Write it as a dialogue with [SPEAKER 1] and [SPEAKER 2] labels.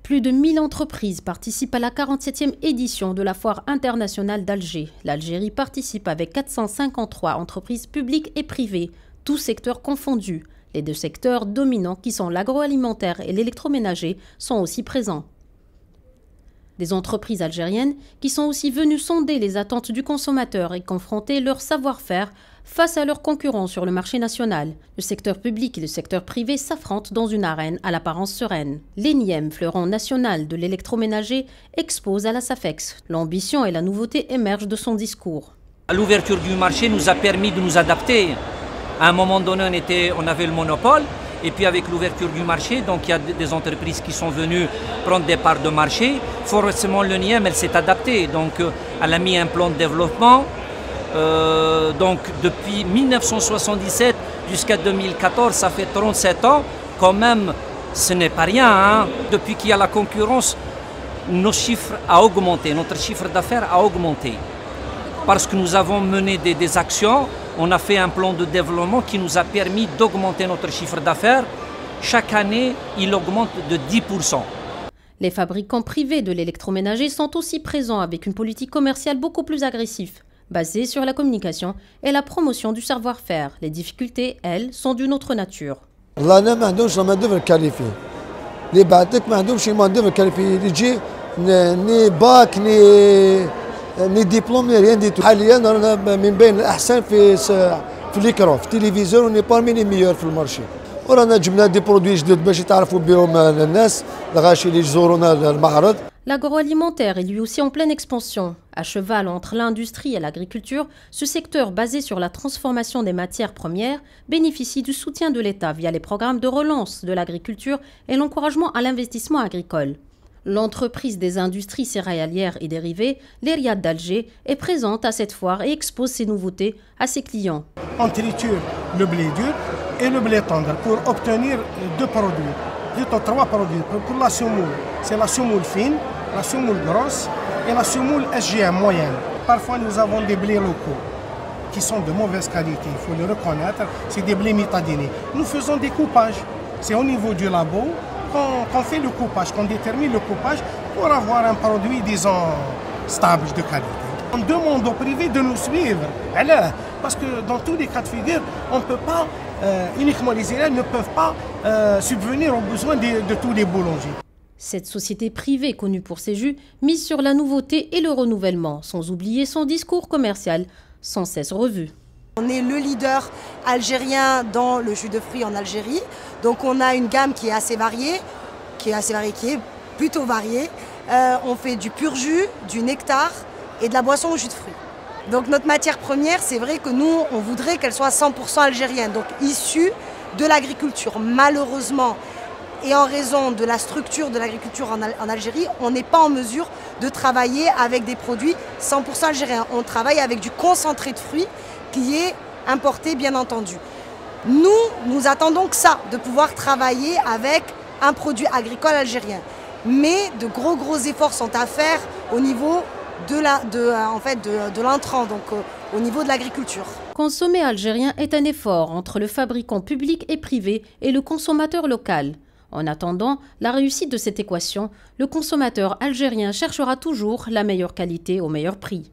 [SPEAKER 1] Plus de 1000 entreprises participent à la 47e édition de la Foire internationale d'Alger. L'Algérie participe avec 453 entreprises publiques et privées, tous secteurs confondus. Les deux secteurs dominants qui sont l'agroalimentaire et l'électroménager sont aussi présents. Des entreprises algériennes qui sont aussi venues sonder les attentes du consommateur et confronter leur savoir-faire face à leurs concurrents sur le marché national. Le secteur public et le secteur privé s'affrontent dans une arène à l'apparence sereine. L'énième fleuron national de l'électroménager expose à la SAFEX. L'ambition et la nouveauté émergent de son discours.
[SPEAKER 2] L'ouverture du marché nous a permis de nous adapter. À un moment donné, on avait le monopole. Et puis avec l'ouverture du marché, donc il y a des entreprises qui sont venues prendre des parts de marché. Forcément, l'ENIEM, elle s'est adaptée. Donc elle a mis un plan de développement. Donc depuis 1977 jusqu'à 2014, ça fait 37 ans. Quand même, ce n'est pas rien, hein. Depuis qu'il y a la concurrence, nos chiffres ont augmenté, notre chiffre d'affaires a augmenté. Parce que nous avons mené des actions. On a fait un plan de développement qui nous a permis d'augmenter notre chiffre d'affaires. Chaque année, il augmente de 10%.
[SPEAKER 1] Les fabricants privés de l'électroménager sont aussi présents avec une politique commerciale beaucoup plus agressive, basée sur la communication et la promotion du savoir-faire. Les difficultés, elles, sont d'une autre nature.
[SPEAKER 3] ni diplôme ni rien du tout. حاليا رانا من بين الاحسن في l'écran في التلفزيون وني parmi les meilleurs في المارشي. ورانا جبنا دي برودوي جدد باش يتعرفوا بهم الناس الغاشي اللي يزورونا المعرض.
[SPEAKER 1] L'agroalimentaire est lui aussi en pleine expansion. À cheval entre l'industrie et l'agriculture, ce secteur basé sur la transformation des matières premières bénéficie du soutien de l'État via les programmes de relance de l'agriculture et l'encouragement à l'investissement agricole. L'entreprise des industries céréalières et dérivées, l'Eriad d'Alger, est présente à cette foire et expose ses nouveautés à ses clients.
[SPEAKER 4] On triture le blé dur et le blé tendre pour obtenir deux produits, plutôt trois produits. Pour la semoule, c'est la semoule fine, la semoule grosse et la semoule SGM moyenne. Parfois, nous avons des blés locaux qui sont de mauvaise qualité, il faut le reconnaître, c'est des blés mitadinés. Nous faisons des coupages, c'est au niveau du labo qu'on fait le coupage, qu'on détermine le coupage pour avoir un produit, disons, stable de qualité. On demande au privé de nous suivre, parce que dans tous les cas de figure, on ne peut pas, uniquement les élèves ne peuvent pas subvenir aux besoins de tous les boulangers.
[SPEAKER 1] Cette société privée connue pour ses jus mise sur la nouveauté et le renouvellement, sans oublier son discours commercial sans cesse revu.
[SPEAKER 5] On est le leader algérien dans le jus de fruits en Algérie. Donc on a une gamme qui est assez variée, qui est plutôt variée. On fait du pur jus, du nectar et de la boisson au jus de fruits. Donc notre matière première, c'est vrai que nous, on voudrait qu'elle soit 100% algérienne, donc issue de l'agriculture. Malheureusement, et en raison de la structure de l'agriculture en Algérie, on n'est pas en mesure de travailler avec des produits 100% algériens. On travaille avec du concentré de fruits qui est importé, bien entendu. Nous attendons que ça, de pouvoir travailler avec un produit agricole algérien. Mais de gros efforts sont à faire au niveau de l'intrant, donc au niveau de l'agriculture.
[SPEAKER 1] Consommer algérien est un effort entre le fabricant public et privé et le consommateur local. En attendant la réussite de cette équation, le consommateur algérien cherchera toujours la meilleure qualité au meilleur prix.